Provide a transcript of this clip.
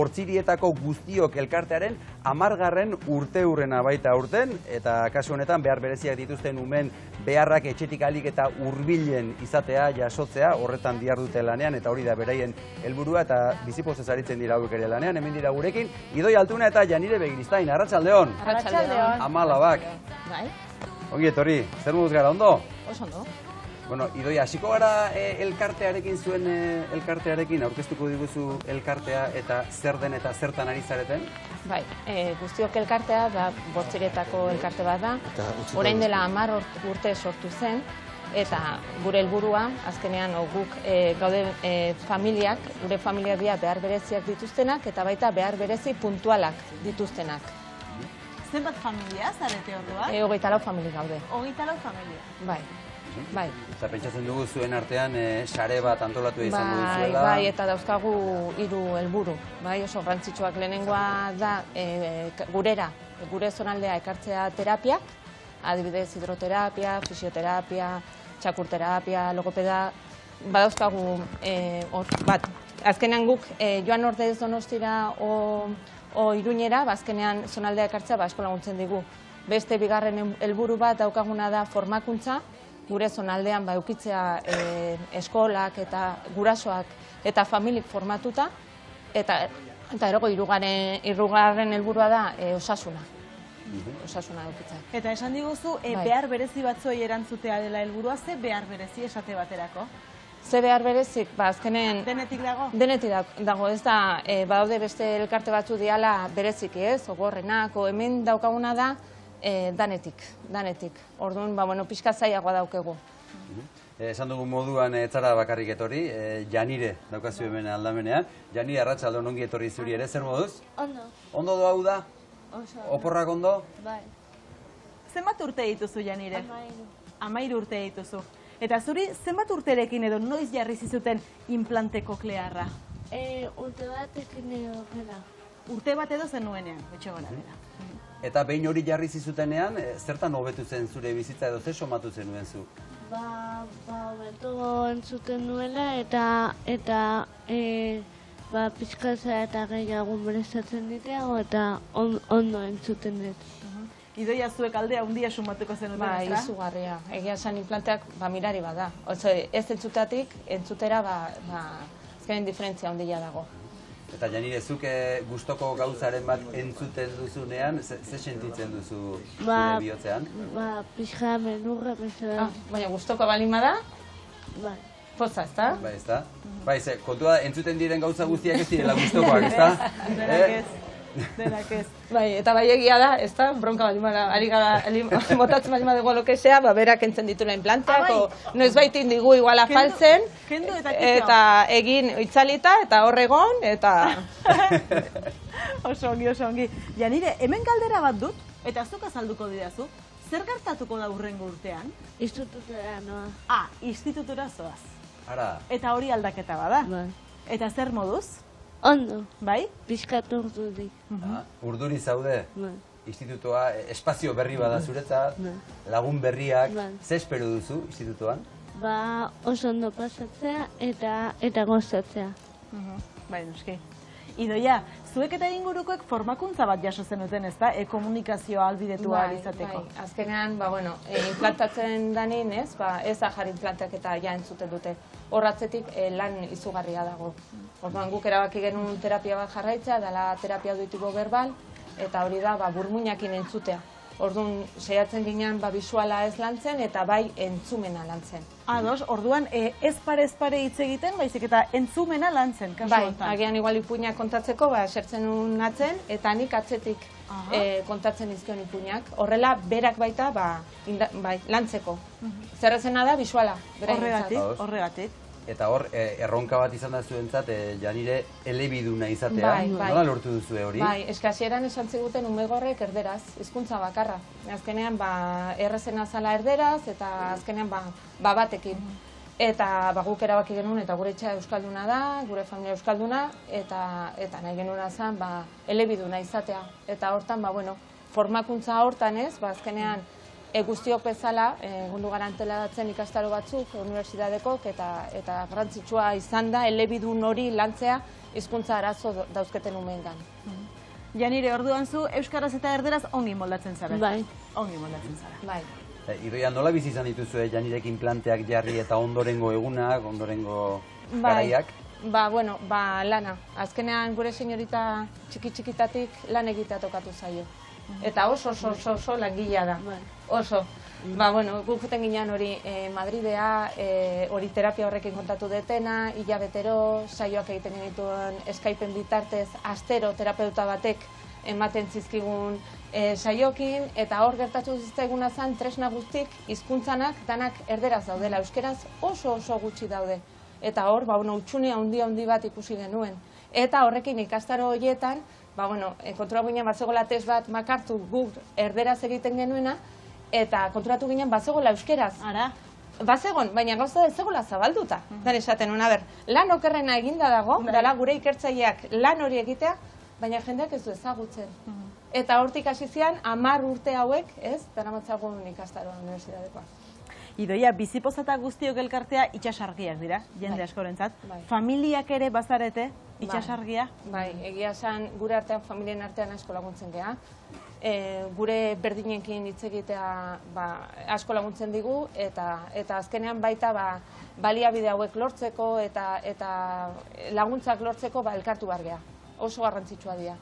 Portzirietako guztiok elkartearen 10. urteurrena baita aurten, eta kasu honetan behar bereziak dituzten umen beharrak etxetik ahalik eta hurbilen izatea, jasotzea, horretan dihardute lanean, eta hori da beraien helburua eta bizipozez aritzen dira hauek ere lanean. Hemen dira gurekin, Idoi Altuna eta Janire Begiristain. Arratsaldeon. Arratsaldeon. Amalabak. Bai. Ongi etorri, zer moduz gara, ondo? Oso ondo. Bueno, Idoi, hasiko gara elkartearekin, zuen elkartearekin, aurkeztuko diguzu elkartea eta zer den eta zertan ari zareten? Bai, guztiok elkartea da Bortziretako elkarte bat da. Orain dela 10 urte sortu zen, eta gure helburua, azkenean guk gaude familiak, gure familiak dira behar bereziak dituztenak, eta baita behar berezi puntualak dituztenak. Zenbat familia zarete ordua? 24 familia gaude. 24 familia. Bai. Bai. Eta pentsatzen dugu zuen artean sare bat antolatu izango duzuela. Bai, eta dauzkagu 3 helburu. Bai, oso garrantzitsuak. Lehenengoa da gure zonaldea ekartzea terapiak, adibidez hidroterapia, fisioterapia, txakurterapia, logopeda, badauzkagu bat. Azkenean guk joan ordez Donostira o Iruñera, azkenean zonaldea ekartzea asko laguntzen digu. Beste bigarren helburu bat daukaguna da formakuntza, gure zonaldean eukitzea eskolak eta gurasoak eta familik formatuta, eta ergo hirugarren helburua da osasuna. Osasuna eukitzea. Eta esan diguzu, behar berezi batzuei erantzutea dela helburua, ze behar berezi esate baterako? Ze behar berezik, azkenen... Denetik dago? Denetik dago, ez da, badaude beste elkarte batzu diala bereziki ez, ogorrenak, hemen daukaguna da, danetik. Orduan, pixka zailagoa daukegu. Esan dugu moduan etzara bakarrik etorri, Janire daukazu hemen aldamenean. Janire, arratsaldeon, ongi etorri zuri ere, zer moduz? Ondo. Ondo doa hau da? Oso. Oporrak ondo? Bai. Zenbat urte dituzu, Janire? 13. 13 urte dituzu. Eta zuri, zenbat urterekin edo noiz jarri zizuten implante koklearra? Urte batekin edo gara. Urte bat edo zenuenean, betxe gora bera. Eta behin hori jarri zizutenean, zertan hobetu zen zure bizitza edo zer somatu zenuen zu? Hobeto entzuten nuela eta pixkatza eta gehiago merestatzen diteago eta ondo entzuten dut. Idoia zuek aldea handia sumatuko zenuten, Bai, ezta? izugarria. Egia esan implanteak mirari bada. Ez entzutatik, entzutera azkenen diferentzia handia dago. Eta Janire, zuk gustoko gauzaren bat entzuten duzunean, ze sentitzen duzu zure bihotzean? Pixka menurra bezala. Baina gustoko balin bada, Bai. poza, ezta? Bai, ezta? Bai, kontua entzuten diren gauza guztiak ez direla gustokoak, ezta? Denak ez. Bai, eta bai egia da, ezta? Bronka balin bada, ari gara motatzen balin badago lokesea, berak entzen ditula implanteak, noiz baitin digu iguala faltzen, eta egin itzalita, eta horregon, eta... Oso ongi. Janire, hemen galdera bat dut, eta zuk azalduko didazu, zer gertatuko da hurrengo urtean? Institutura noa. Institutura zoaz. Ara. Eta hori aldaketa bada. Bai. Eta zer moduz? Ondo. Bai? Pixkat urdurik. Urduri zaude? Bai. Institutoa, espazio berri bada zuretzat, lagun berriak, ze espero duzu institutoan? Oso ondo pasatzea eta gozatzea. Bai, noski. Idoia, zuek eta ingurukoek formakuntza bat jaso zenuten, ezta? Komunikazioa albidetua izateko. Bai, azkenean, implantatzen danin, ez da jarri implanteak eta ja entzuten dute. Horratzetik lan izugarria dago. Orduan guk erabaki genuen terapia bat jarraitzea, dela terapia auditibo berbal, eta hori da burmuinakin entzutea. Orduan, saiatzen ginean bisuala ez lantzen eta bai entzumena lantzen. Ados, orduan ez pare hitz egiten, baizik eta entzumena lantzen, kasu bai, honetan. agian igual ipuinak kontatzeko, esertzen nun atzen, eta nik atzetik kontatzen izkion ipuinak. Horrela, berak baita lantzeko. Zerrezena da, bisuala. Horregatik. Eta hor, erronka bat izan da zuentzat, Janire, elebiduna izatea. Nola lortu duzu hori? Bai, eskasieran esan ziguten umegorrek erderaz, hizkuntza bakarra. Azkenean, errezena zala erderaz, eta azkenean, batekin. Eta guk erabaki genuen, eta gure etxea euskalduna da, gure familia euskalduna, eta nahi genuen zen, elebiduna izatea. Eta hortan, formakuntza hortan ez, azkenean, guztiok bezala, egondu gara antolatzen ikastaro batzuk, unibertsitateko, eta garrantzitsua izan da, elebidun hori lantzea hizkuntza arazo dauzketen umeengan. Janire, orduan zu, euskaraz eta erderaz ongi moldatzen zara. Bai. Ongi moldatzen zara. Bai. Idoia, nola bizi izan dituzue Janirekin planteak jarri eta ondorengo egunak, ondorengo garaiak? Lana. Azkenean gure senyorita txiki-txikitatik lan egitea tokatu zaio. Eta oso langilea da. Oso. Guk juten ginean hori Madridea, hori terapia horrekin kontatu detena, hilabetero, saioak egiten genituen Skypen bitartez, astero terapeuta batek ematen zizkigun saiokin, eta hor gertatu ziztaiguna zen tresna guztik, hizkuntzanak danak erderaz daudela, euskeraz oso gutxi daude. Eta hor, utxune handi bat ikusi genuen. Eta horrekin ikastaro horietan, konturatu ginen batzegoela test bat makartu guk erderaz egiten genuena, eta konturatu ginen batzegoela euskeraz. Ara? Bazegon, baina gauza ez zegoela zabalduta. Dan esaten nuen, lan okerrena eginda dago, dela gure ikertzaileak lan hori egitea, baina jendeak ez du ezagutzen. Eta hortik hasi zian, 10 urte hauek, daramatzagun ikastaroa unibertsitatekoa. Idoia, bizipoza guztiok elkartea itxasargiak dira, jende askorentzat. Familiak ere bazarete itxasargia? Bai, egia esan gure artean, familien artean asko laguntzen geha. Gure berdinekin hitz egitea asko laguntzen digu, eta azkenean baita baliabide hauek lortzeko eta laguntzak lortzeko elkartu behar geha. Oso garrantzitsua dira.